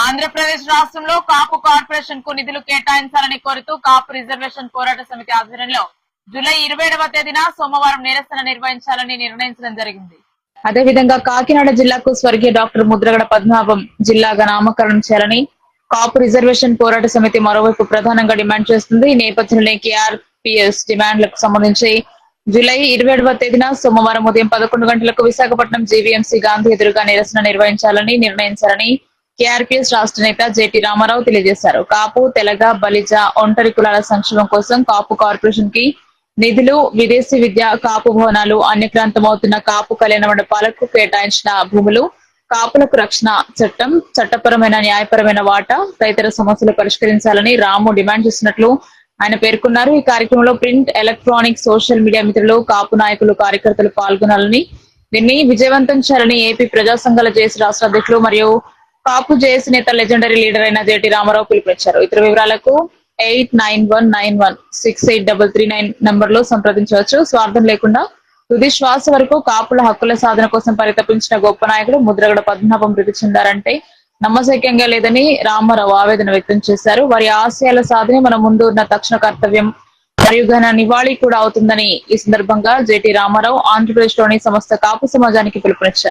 ఆంధ్రప్రదేశ్ రాష్ట్రంలో కాపు కార్పొరేషన్ కు నిధులు కేటాయించాలని కోరుతూ కాపు రిజర్వేషన్ పోరాట సమితి ఆధ్వర్యంలో జూలై 27వ తేదీన సోమవారం నిరసన నిర్వహించాలని నిర్ణయించడం జరిగింది. అదేవిధంగా కాకినాడ జిల్లాకు స్వర్గీయ డాక్టర్ ముద్రగడ పద్మనాభం జిల్లాగా నామకరణం చేయాలని కాపు రిజర్వేషన్ పోరాట సమితి మరోవైపు ప్రధానంగా డిమాండ్ చేస్తుంది. ఈ నేపథ్యంలో కేఆర్పీఎస్ డిమాండ్లకు సంబంధించి జూలై 27వ తేదీన సోమవారం ఉదయం 11 గంటలకు విశాఖపట్నం జీవీఎంసీ గాంధీ ఎదురుగా నిరసన నిర్వహించాలని నిర్ణయించాలని కేఆర్పీఎస్ రాష్ట్ర నేత జేటీ రామారావు తెలియజేశారు. కాపు, తెలగ, బలిజ, ఒంటరి కులాల సంక్షేమం కోసం కాపు కార్పొరేషన్ కి నిధులు, విదేశీ విద్య, కాపు భవనాలు, అన్యక్రాంతమవుతున్న కాపు కళ్యాణ మండపాలకు కేటాయించిన భూములు, కాపులకు రక్షణ చట్టం, చట్టపరమైన న్యాయపరమైన వాటా తదితర సమస్యలు పరిష్కరించాలని రాము డిమాండ్ చేస్తున్నట్లు ఆయన పేర్కొన్నారు. ఈ కార్యక్రమంలో ప్రింట్, ఎలక్ట్రానిక్, సోషల్ మీడియా మిత్రులు, కాపు నాయకులు, కార్యకర్తలు పాల్గొనాలని, దీన్ని విజయవంతం చేయాలని ఏపీ ప్రజా సంఘాల జేఏసీ రాష్ట్ర అధ్యక్షులు మరియు కాపు జేఏసీ నేత లెజెండరీ లీడర్ అయిన జేటీ రామారావు పిలుపునిచ్చారు. ఇతర వివరాలకు 8919168339 నంబర్లో సంప్రదించవచ్చు. స్వార్థం లేకుండా తుది శ్వాస వరకు కాపుల హక్కుల సాధన కోసం పరితపించిన గొప్ప నాయకుడు ముద్రగడ పద్మనాభం మృతి చెందారంటే నమ్మశక్యంగా లేదని రామారావు ఆవేదన వ్యక్తం చేశారు. వారి ఆశయాల సాధనే మన ముందు ఉన్న తక్షణ కర్తవ్యం మరియు ఘన నివాళి కూడా అవుతుందని ఈ సందర్భంగా జేటీ రామారావు ఆంధ్రప్రదేశ్ లోని సమస్త కాపు సమాజానికి పిలుపునిచ్చారు.